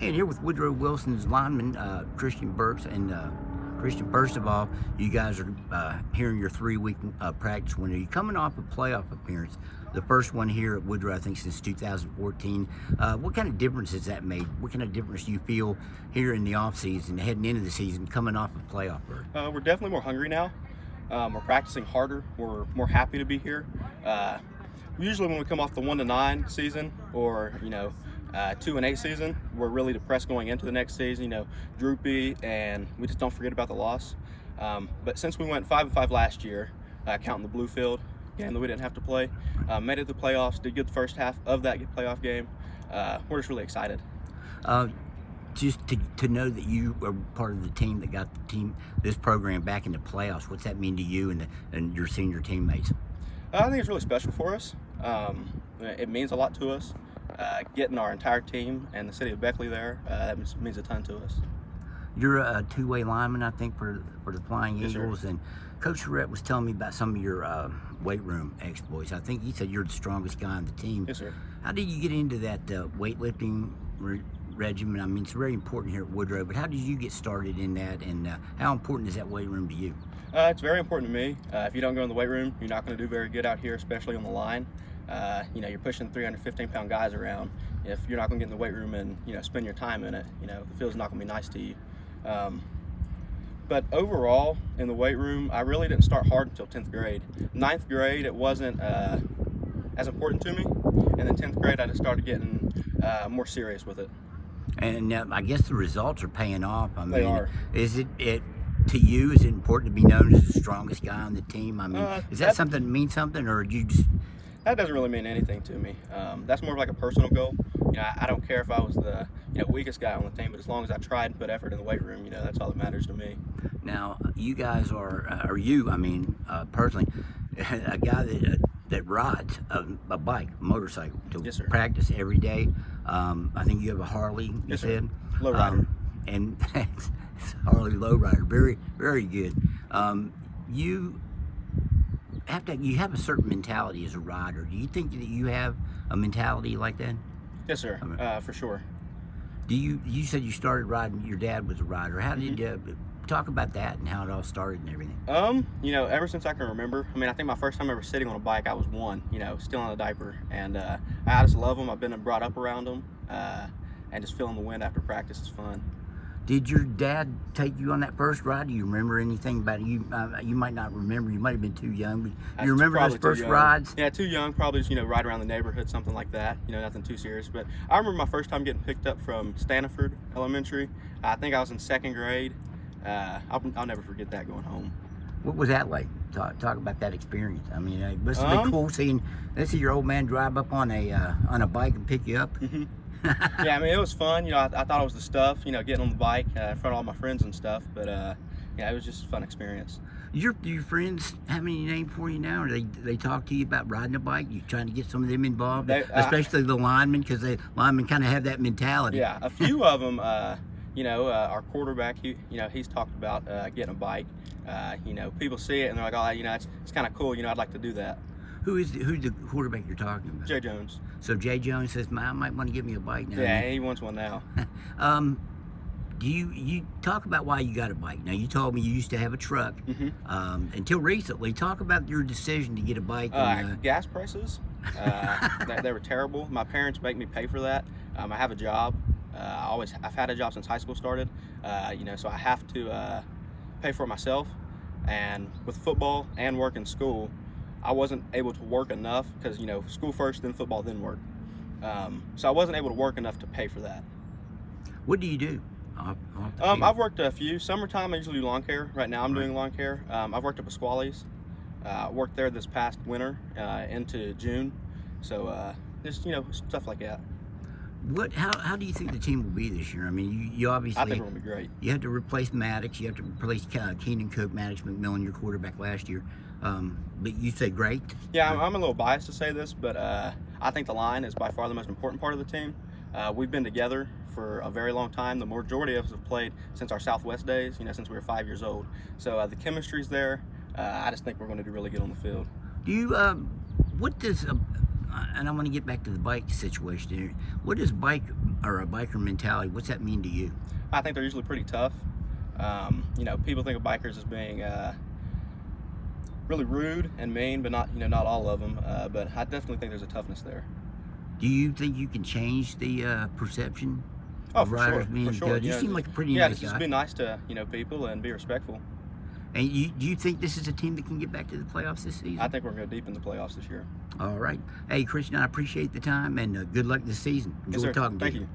And here with Woodrow Wilson's lineman, Christian Burks. And Christian, first of all, you guys are here in your 3-week practice window. You're coming off a playoff appearance, the first one here at Woodrow, I think, since 2014. What kind of difference has that made? What kind of difference do you feel here in the offseason, heading into the season, coming off a playoff berth? We're definitely more hungry now. We're practicing harder. We're more happy to be here. Usually when we come off the 1-9 season or 2-8 season, we're really depressed going into the next season, droopy, and we just don't forget about the loss. But since we went 5-5 last year, counting the blue field game that we didn't have to play, made it to the playoffs, did good the first half of that playoff game. We're just really excited. Just to know that you are part of the team that got this program back into playoffs, what's that mean to you and your senior teammates? I think it's really special for us. It means a lot to us. Getting our entire team and the city of Beckley there, that means a ton to us. You're a two-way lineman, I think, for the Flying Yes, Eagles. sir. And Coach Surratt was telling me about some of your weight room exploits. I think he said you're the strongest guy on the team. Yes, sir. How did you get into that weightlifting regimen? I mean, it's very important here at Woodrow, but how did you get started in that, and how important is that weight room to you? It's very important to me. If you don't go in the weight room, you're not going to do very good out here, especially on the line. You're pushing 315-pound guys around. If you're not going to get in the weight room and spend your time in it, the field's not going to be nice to you. But overall, in the weight room, I really didn't start hard until 10th grade. 9th grade, it wasn't as important to me, and then 10th grade, I just started getting more serious with it. And I guess the results are paying off. I mean, They are. Is it to you? Is it important to be known as the strongest guy on the team? I mean, is that something that means something, or do you just? That doesn't really mean anything to me. That's more of like a personal goal. I don't care if I was the weakest guy on the team, but as long as I tried and put effort in the weight room, that's all that matters to me. Now, you guys personally, a guy that rides a bike, a motorcycle to Yes, sir. practice every day. I think you have a Harley, you Yes, sir. said? Lowrider. And it's Harley lowrider, very, very good. You have a certain mentality as a rider. Do you think that you have a mentality like that? Yes, sir. For sure. You said you started riding, your dad was a rider. How did you talk about that and how it all started and everything? Ever since I can remember, I think my first time ever sitting on a bike, I was 1, still in a diaper, and I just love them. I've been brought up around them, and just feeling the wind after practice is fun. Did your dad take you on that first ride? Do you remember anything about it? You might not remember. You might have been too young, but you remember those first rides? Yeah, too young. Probably just, ride around the neighborhood, something like that. Nothing too serious. But I remember my first time getting picked up from Stanford Elementary. I think I was in 2nd grade. I'll never forget that going home. What was that like? Talk about that experience. I mean, it must have been cool seeing your old man drive up on a bike and pick you up. Mm-hmm. Yeah, it was fun. I thought it was the stuff, getting on the bike in front of all my friends and stuff. But it was just a fun experience. Your friends have any name for you now? Or they talk to you about riding a bike? You trying to get some of them involved, especially the linemen, because the linemen kind of have that mentality. Yeah, a few of them. Our quarterback, he's talked about getting a bike. People see it and they're like, oh, it's kind of cool. I'd like to do that. Who's the quarterback you're talking about? Jay Jones. So Jay Jones says, I might want to give me a bike now. Yeah, he wants one now. Do you talk about why you got a bike? Now, you told me you used to have a truck until recently. Talk about your decision to get a bike. Gas prices, they were terrible. My parents make me pay for that. I have a job. I've had a job since high school started. So I have to pay for it myself. And with football and work in school, I wasn't able to work enough because, school first, then football, then work. So I wasn't able to work enough to pay for that. What do you do? I've worked a few. Summertime, I usually do lawn care. Right now, I'm doing lawn care. I've worked up at Squally's. Worked there this past winter into June. So just, stuff like that. How do you think the team will be this year? I mean, you obviously. I think we're going to be great. You had to replace Maddox. You have to replace Keenan Cook, Maddox McMillan, your quarterback last year. But you say great? Yeah, I'm a little biased to say this, but I think the line is by far the most important part of the team. We've been together for a very long time. The majority of us have played since our Southwest days, since we were 5 years old. So the chemistry's there. I just think we're going to do really good on the field. Do you, what does and I want to get back to the bike situation here. What is bike or a biker mentality? What's that mean to you? I think they're usually pretty tough. People think of bikers as being really rude and mean, but not all of them. But I definitely think there's a toughness there. Do you think you can change the perception Oh, of for riders sure, being for sure. good? You seem like a pretty yeah, nice just guy. be nice to people and be respectful. And do you think this is a team that can get back to the playoffs this season? I think we're going to go deep in the playoffs this year. All right. Hey, Christian, I appreciate the time, and good luck this season. Enjoy Yes, sir. talking to Thank you. you.